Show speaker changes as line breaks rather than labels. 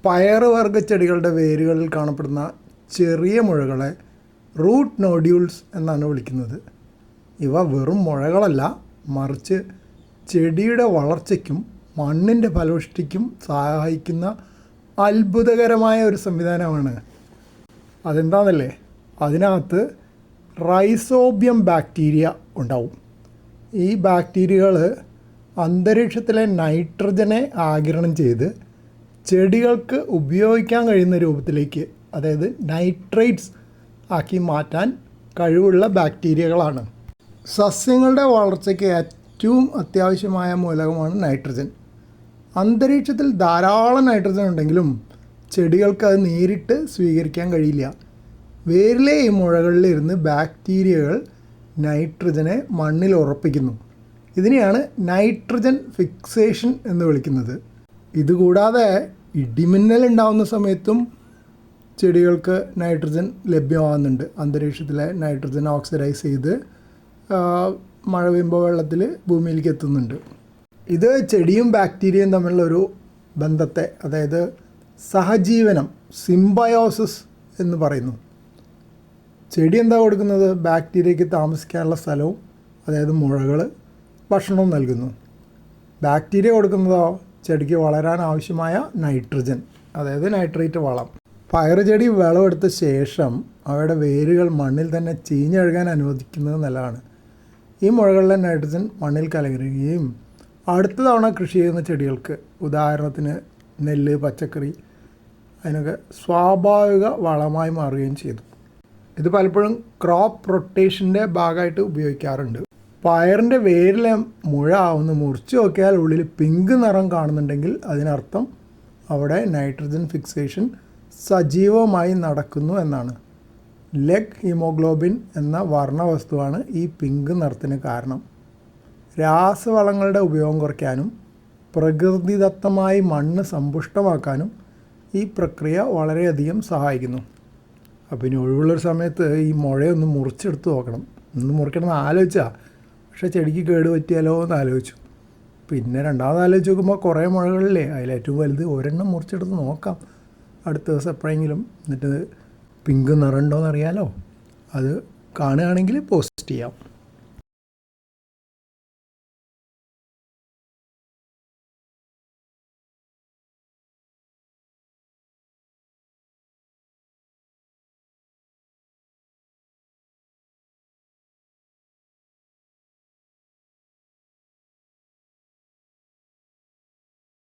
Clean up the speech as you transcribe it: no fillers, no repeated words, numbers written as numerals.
പയറുവർഗ്ഗ ചെടികളുടെ വേരുകളിൽ കാണപ്പെടുന്ന ചെറിയ മുഴകളെ റൂട്ട് നോഡ്യൂൾസ് എന്നാണ് വിളിക്കുന്നത്. ഇവ വെറും മുഴകളല്ല, മറിച്ച് ചെടിയുടെ വളർച്ചയ്ക്കും മണ്ണിൻ്റെ ഫലപുഷ്ടിക്കും സഹായിക്കുന്ന അത്ഭുതകരമായ ഒരു സംവിധാനമാണ്. അതെന്താണെന്നല്ലേ, അതിനകത്ത് റൈസോബിയം ബാക്ടീരിയ ഉണ്ടാവും. ഈ ബാക്ടീരിയകൾ അന്തരീക്ഷത്തിലെ നൈട്രജനെ ആഗിരണം ചെയ്ത് ചെടികൾക്ക് ഉപയോഗിക്കാൻ കഴിയുന്ന രൂപത്തിലേക്ക്, അതായത് നൈട്രേറ്റ്സ് ആക്കി മാറ്റാൻ കഴിവുള്ള ബാക്ടീരിയകളാണ്. സസ്യങ്ങളുടെ വളർച്ചയ്ക്ക് ഏറ്റവും അത്യാവശ്യമായ മൂലകമാണ് നൈട്രജൻ. അന്തരീക്ഷത്തിൽ ധാരാളം നൈട്രജൻ ഉണ്ടെങ്കിലും ചെടികൾക്ക് അത് നേരിട്ട് സ്വീകരിക്കാൻ കഴിയില്ല. വേരിലെ ഈ മുഴകളിലിരുന്ന് ബാക്ടീരിയകൾ നൈട്രജനെ മണ്ണിൽ ഉറപ്പിക്കുന്നു. ഇതിനെയാണ് നൈട്രജൻ ഫിക്സേഷൻ എന്ന് വിളിക്കുന്നത്. ഇതുകൂടാതെ ഇടിമിന്നൽ ഉണ്ടാകുന്ന സമയത്തും ചെടികൾക്ക് നൈട്രജൻ ലഭ്യമാകുന്നുണ്ട്. അന്തരീക്ഷത്തിലെ നൈട്രജൻ ഓക്സിഡൈസ് ചെയ്ത് മഴ പെയ്യുമ്പോൾ വെള്ളത്തിൽ ഭൂമിയിലേക്ക് എത്തുന്നുണ്ട്. ഇത് ചെടിയും ബാക്ടീരിയയും തമ്മിലുള്ളൊരു ബന്ധത്തെ, അതായത് സഹജീവനം, സിംബയോസിസ് എന്ന് പറയുന്നു. ചെടി എന്താ കൊടുക്കുന്നത്? ബാക്ടീരിയയ്ക്ക് താമസിക്കാനുള്ള സ്ഥലവും, അതായത് മുഴകൾ, ഭക്ഷണവും നൽകുന്നു. ബാക്ടീരിയ കൊടുക്കുന്നതോ ചെടിക്ക് വളരാൻ ആവശ്യമായ നൈട്രജൻ, അതായത് നൈട്രേറ്റ് വളം. പയറ് ചെടി വിളവെടുത്ത ശേഷം അവയുടെ വേരുകൾ മണ്ണിൽ തന്നെ ചീഞ്ഞഴുകാൻ അനുവദിക്കുന്നത് നല്ലതാണ്. ഈ മുഴകളിലെ നൈട്രജൻ മണ്ണിൽ കലരുകയും അടുത്ത തവണ കൃഷി ചെയ്യുന്ന ചെടികൾക്ക്, ഉദാഹരണത്തിന് നെല്ല്, പച്ചക്കറി, അതിനൊക്കെ സ്വാഭാവിക വളമായി മാറുകയും ചെയ്തു. ഇത് പലപ്പോഴും ക്രോപ്പ് റൊട്ടേഷൻ്റെ ഭാഗമായിട്ട് ഉപയോഗിക്കാറുണ്ട്. പയറിൻ്റെ വേരിലെ മുഴ ഒന്ന് മുറിച്ച് നോക്കിയാൽ ഉള്ളിൽ പിങ്ക് നിറം കാണുന്നുണ്ടെങ്കിൽ അതിനർത്ഥം അവിടെ നൈട്രജൻ ഫിക്സേഷൻ സജീവമായി നടക്കുന്നു എന്നാണ്. ലെഗ് ഹീമോഗ്ലോബിൻ എന്ന വർണ്ണവസ്തുവാണ് ഈ പിങ്ക് നിറത്തിന് കാരണം. രാസവളങ്ങളുടെ ഉപയോഗം കുറയ്ക്കാനും പ്രകൃതിദത്തമായി മണ്ണ് സമ്പുഷ്ടമാക്കാനും ഈ പ്രക്രിയ വളരെയധികം സഹായിക്കുന്നു. അപ്പോൾ ഇനി ഒഴിവുള്ളൊരു സമയത്ത് ഈ മുഴയൊന്ന് മുറിച്ചെടുത്ത് നോക്കണം. ഒന്ന് മുറിക്കണമെന്ന് ആലോചിച്ചാൽ, പക്ഷേ ചെടിക്ക് കേട് പറ്റിയാലോ എന്ന് ആലോചിച്ചു. പിന്നെ രണ്ടാമത് ആലോചിച്ച് നോക്കുമ്പോൾ കുറേ മുഴകളില്ലേ, അതിലേറ്റവും വലുത് ഒരെണ്ണം മുറിച്ചെടുത്ത് നോക്കാം അടുത്ത ദിവസം എപ്പോഴെങ്കിലും. എന്നിട്ട് പിങ്ക് നിറമുണ്ടോയെന്ന് അറിയാലോ. അത് കാണുകയാണെങ്കിൽ പോസ്റ്റ് ചെയ്യാം.